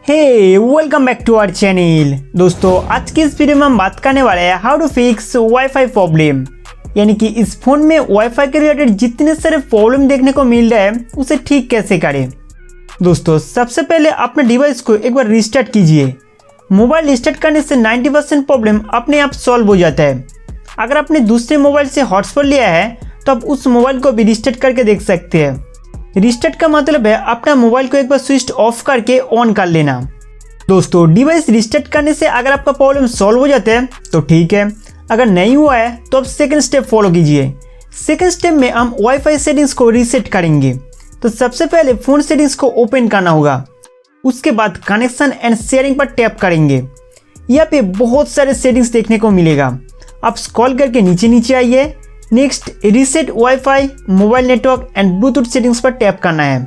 Hey welcome back to our channel. दोस्तों आज की इस वीडियो में हम बात करने वाले हैं how to fix WiFi problem, यानी कि इस फोन में वाईफाई के रिलेटेड जितने सारे प्रॉब्लम देखने को मिल रहा है उसे ठीक कैसे करें। दोस्तों सबसे पहले अपने डिवाइस को एक बार रिस्टार्ट कीजिए। मोबाइल रिस्टार्ट करने से 90% प्रॉब्लम अपने आप सॉल्व हो जाता है। अगर आपने दूसरे मोबाइल से हॉटस्पॉट लिया है तो आप उस मोबाइल को भी रिस्टार्ट करके देख सकते हैं। रिस्टार्ट का मतलब है अपना मोबाइल को एक बार स्विच ऑफ करके ऑन कर लेना। दोस्तों डिवाइस रिस्टार्ट करने से अगर आपका प्रॉब्लम सॉल्व हो जाता है तो ठीक है, अगर नहीं हुआ है तो आप सेकंड स्टेप फॉलो कीजिए। सेकंड स्टेप में हम वाईफाई सेटिंग्स को रीसेट करेंगे। तो सबसे पहले फ़ोन सेटिंग्स को ओपन करना होगा, उसके बाद कनेक्शन एंड शेयरिंग पर टैप करेंगे। यहाँ पे बहुत सारे सेटिंग्स देखने को मिलेगा। आप स्क्रॉल करके नीचे नीचे आइए। Next reset wifi mobile network and Bluetooth settings पर टैप करना है।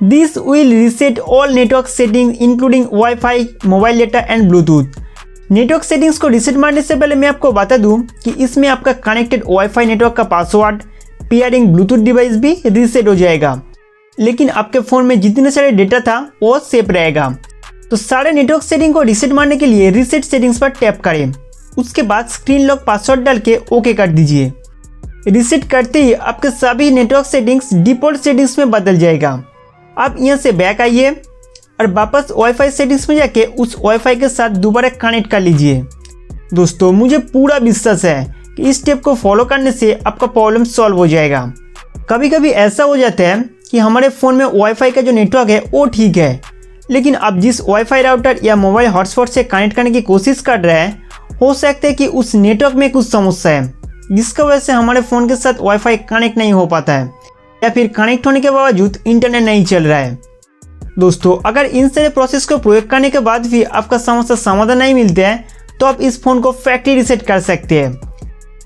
This will reset all network setting including wifi mobile data and Bluetooth. Network settings को रीसेट मारने से पहले मैं आपको बता दूं कि इसमें आपका कनेक्टेड वाईफाई नेटवर्क का पासवर्ड, पेयरिंग ब्लूटूथ डिवाइस भी रीसेट हो जाएगा, लेकिन आपके फ़ोन में जितने सारे डेटा था वो सेफ रहेगा। तो सारे नेटवर्क सेटिंग को रीसेट मारने के लिए रीसेट सेटिंग्स पर टैप करें। उसके बाद स्क्रीन लॉक पासवर्ड डाल के ओके कर दीजिए। रीसेट करते ही आपके सभी नेटवर्क सेटिंग्स डिफ़ॉल्ट सेटिंग्स में बदल जाएगा। आप यहाँ से बैक आइए और वापस वाईफाई सेटिंग्स में जाके उस वाईफाई के साथ दोबारा कनेक्ट कर लीजिए। दोस्तों मुझे पूरा विश्वास है कि इस स्टेप को फॉलो करने से आपका प्रॉब्लम सॉल्व हो जाएगा। कभी कभी ऐसा हो जाता है कि हमारे फ़ोन में वाईफाई का जो नेटवर्क है वो ठीक है, लेकिन आप जिस वाईफाई राउटर या मोबाइल हॉटस्पॉट से कनेक्ट करने की कोशिश कर रहे हैं हो सकता है कि उस नेटवर्क में कुछ समस्या है, जिसका वजह से हमारे फ़ोन के साथ वाईफाई कनेक्ट नहीं हो पाता है या फिर कनेक्ट होने के बावजूद इंटरनेट नहीं चल रहा है। दोस्तों अगर इन सारे प्रोसेस को प्रयोग करने के बाद भी आपका समस्या समाधान नहीं मिलता है तो आप इस फ़ोन को फैक्ट्री रीसेट कर सकते हैं।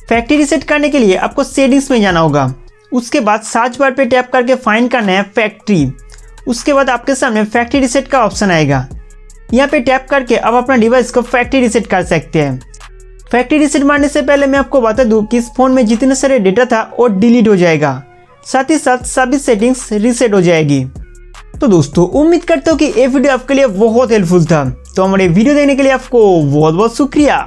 फैक्ट्री रीसेट करने के लिए आपको सेटिंग्स में जाना होगा, उसके बाद सर्च बार पे टैप करके फाइंड करना है फैक्ट्री। उसके बाद आपके सामने फैक्ट्री रीसेट का ऑप्शन आएगा। यहाँ पे टैप करके आप अपना डिवाइस को फैक्ट्री रीसेट कर सकते हैं। फैक्ट्री रीसेट मारने से पहले मैं आपको बता दूं कि इस फ़ोन में जितने सारे डेटा था वो डिलीट हो जाएगा, साथ ही साथ सभी सेटिंग्स रीसेट हो जाएगी। तो दोस्तों उम्मीद करता हूँ कि ये वीडियो आपके लिए बहुत हेल्पफुल था। तो हमारे वीडियो देखने के लिए आपको बहुत बहुत शुक्रिया।